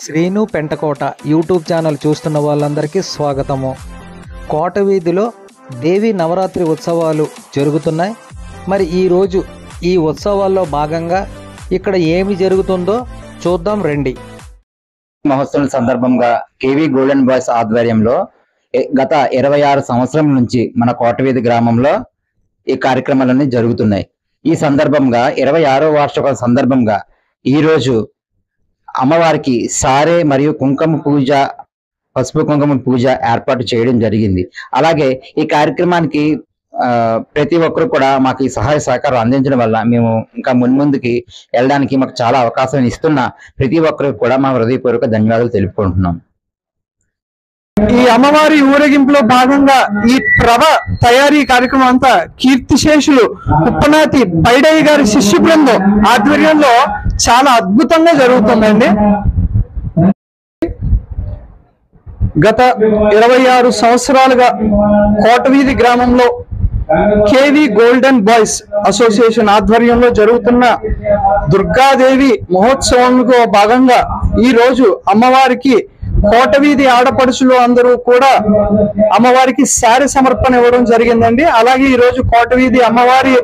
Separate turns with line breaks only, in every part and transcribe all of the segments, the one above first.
Srinu Pentakota YouTube channel చూస్తున్న వాళ్ళందరికీ స్వాగతము. కోట వీధిలో దేవి నవరాత్రి ఉత్సవాలు జరుగుతున్నాయి. మరి ఈరోజు ఈ ఉత్సవాల్లో భాగంగా ఇక్కడ ఏమి జరుగుతుందో చూద్దాం రండి.
మహోత్సవం సందర్భంగా కేవీ గోల్డెన్ బాయ్స్ ఆధ్వర్యంలో గత 26 సంవత్సరం నుంచి మన కోటవీధి గ్రామంలో ఈ కార్యక్రమాలన్నీ జరుగుతున్నాయి. ఈ సందర్భంగా 26వ వార్షిక సందర్భంగా ఈరోజు అమ్మవారికి సారే మరియు కుంకుమ పూజ, పసుపు కుంకుమ పూజ ఏర్పాటు చేయడం జరిగింది. అలాగే ఈ కార్యక్రమానికి ప్రతి ఒక్కరు కూడా మాకు ఈ సహాయ సహకారం అందించడం వల్ల మేము ఇంకా మున్ముందుకి వెళ్ళడానికి మాకు చాలా అవకాశం ఇస్తున్న ప్రతి ఒక్కరికి కూడా మా హృదయపూర్వక ధన్యవాదాలు తెలుపుకుంటున్నాం.
ఈ అమ్మవారి ఊరేగింపులో భాగంగా ఈ ప్రభ తయారీ కార్యక్రమం అంతా కీర్తిశేషులు ఉప్పనాతి బైడయ్య గారి శిష్య బృందం ఆధ్వర్యంలో చాలా అద్భుతంగా జరుగుతుందండి. గత 26 సంవత్సరాలుగా కోటవీధి గ్రామంలో కేవీ గోల్డెన్ బాయ్స్ అసోసియేషన్ ఆధ్వర్యంలో జరుగుతున్న దుర్గాదేవి మహోత్సవంలో భాగంగా ఈ రోజు అమ్మవారికి కోటవీధి ఆడపడుచులు అందరూ కూడా అమ్మవారికి శారీ సమర్పణ ఇవ్వడం జరిగిందండి. అలాగే ఈ రోజు కోటవీధి అమ్మవారి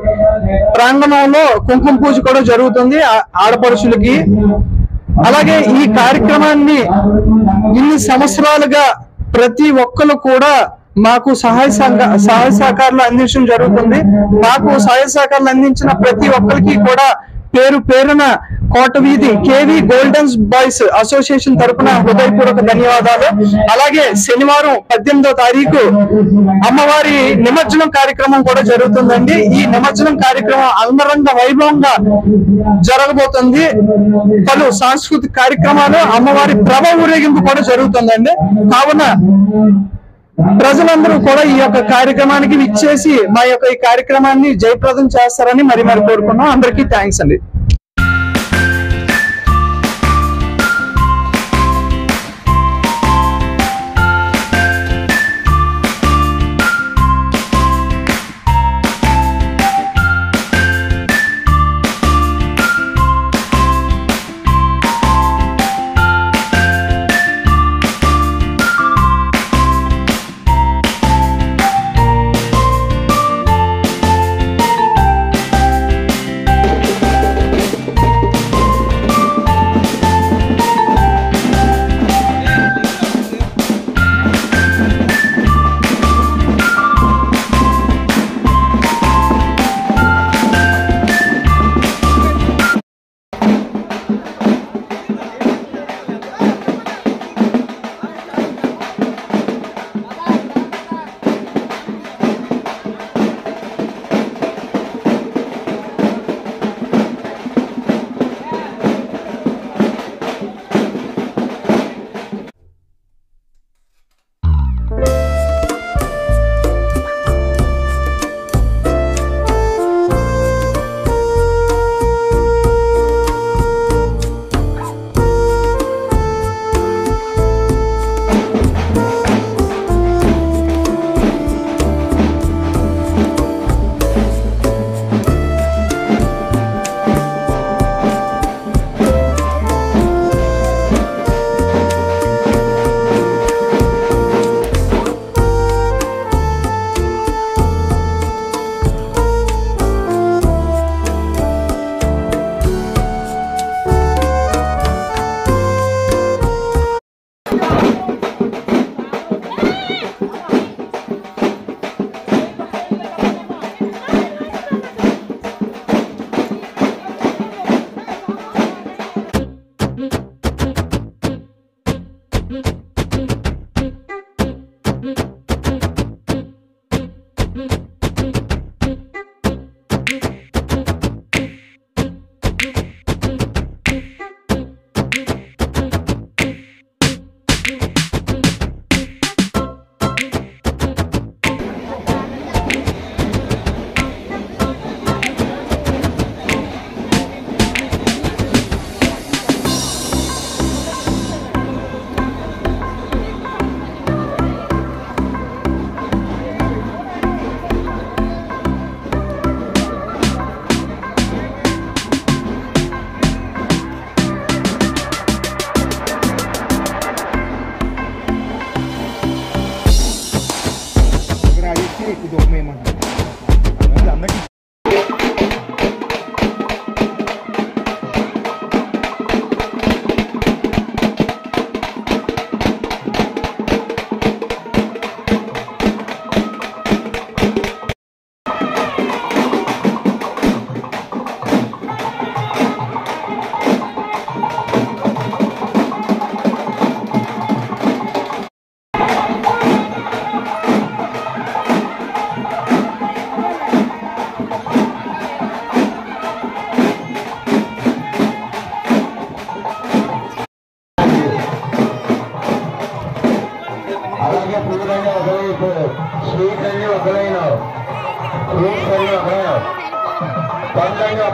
ప్రాంగణంలో కుంకుమ పూజ కూడా జరుగుతుంది ఆడపడుచులకి. అలాగే ఈ కార్యక్రమాన్ని ఇన్ని సంవత్సరాలుగా ప్రతి ఒక్కరు కూడా మాకు సహాయ సహకారాలు అందించడం జరుగుతుంది. మాకు సహాయ సహకారాలు అందించిన ప్రతి ఒక్కరికి కూడా పేరు పేరున Kotaveedhi KV golden boys association తరఫున హృదయపూర్వక ధన్యవాదాలు. అలాగే శనివారం 18వ తారీఖు అమ్మవారి నిమజ్జనం కార్యక్రమం కూడా జరుగుతుందండి. ఈ నిమజ్జనం కార్యక్రమం అంగరంగ వైభవంగా జరగబోతుంది. పలు సాంస్కృతిక కార్యక్రమాలు, అమ్మవారి ప్రభ ఊరేగింపు కూడా జరుగుతుందండి. కావున ప్రజలందరూ కూడా ఈ యొక్క కార్యక్రమానికి విచ్చేసి మా యొక్క ఈ కార్యక్రమాన్ని జయప్రదం చేస్తారని మరి కోరుకున్నాం. అందరికీ థ్యాంక్స్ అండి.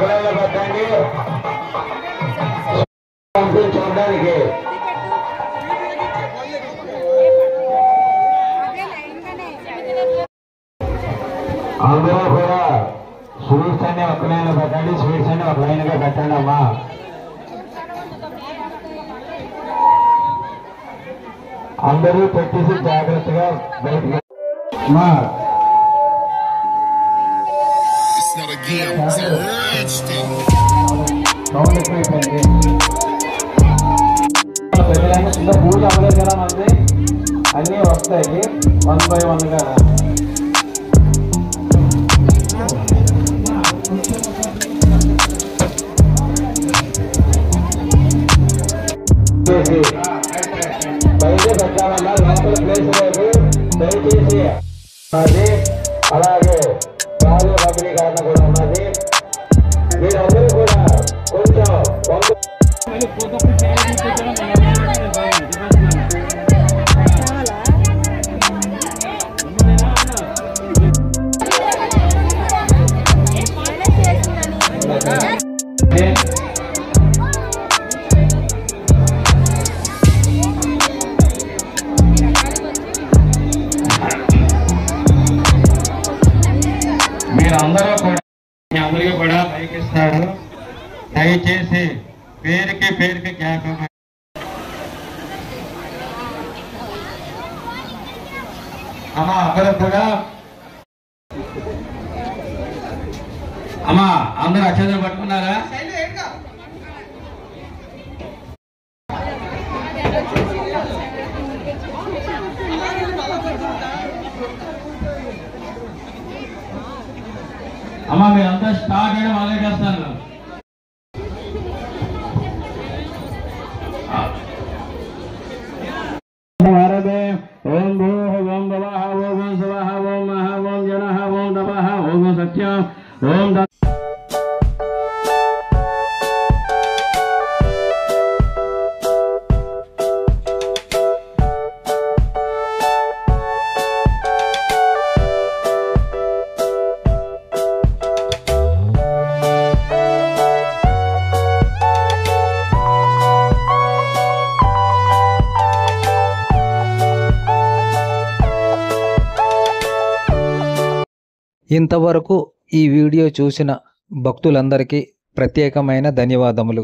ఒకవేళ పెట్టండి చూడడానికి. అందరూ కూడా స్వీట్స్ అన్ని ఒక లైన్ లో పెట్టండి. స్వీట్స్ అన్ని ఒక లైన్ గా పెట్టండి అమ్మా. అందరూ పెట్టేసి జాగ్రత్తగా బయటకు అమ్మా. సౌండ్ ఎక్కువైపోయింది. ఇంకా పూజ అవ్వలేదు కదా మనది. అన్నీ వస్తాయి 1 by 1 గా. బయట పెట్టాలన్నా లోపల ప్లేస్ లేదు. దయచేసి అది అలాగే గాజు రబడీకరణ కూడా ఉన్నది. మీరందరూ కూడా కొంచెం మీరందరూ కూడా అందరికీ కూడా బైక్ ఇస్తారు. దయచేసి పేరుకి గ్యాప్ అమ్మా. అందరూ కూడా అమ్మా అందరూ అక్షంతలు పట్టుకున్నారా? అమ్మా మీరంతా స్టార్ట్ చేయడం మొదలెట్టేస్తాను. ఓం భూః ఓం భవః ఓం స్వః ఓం మహః ఓం జనః ఓం తపః ఓం సత్యం ఓం
ఇంతవరకు ఈ వీడియో చూసిన భక్తులందరికీ ప్రత్యేకమైన ధన్యవాదములు.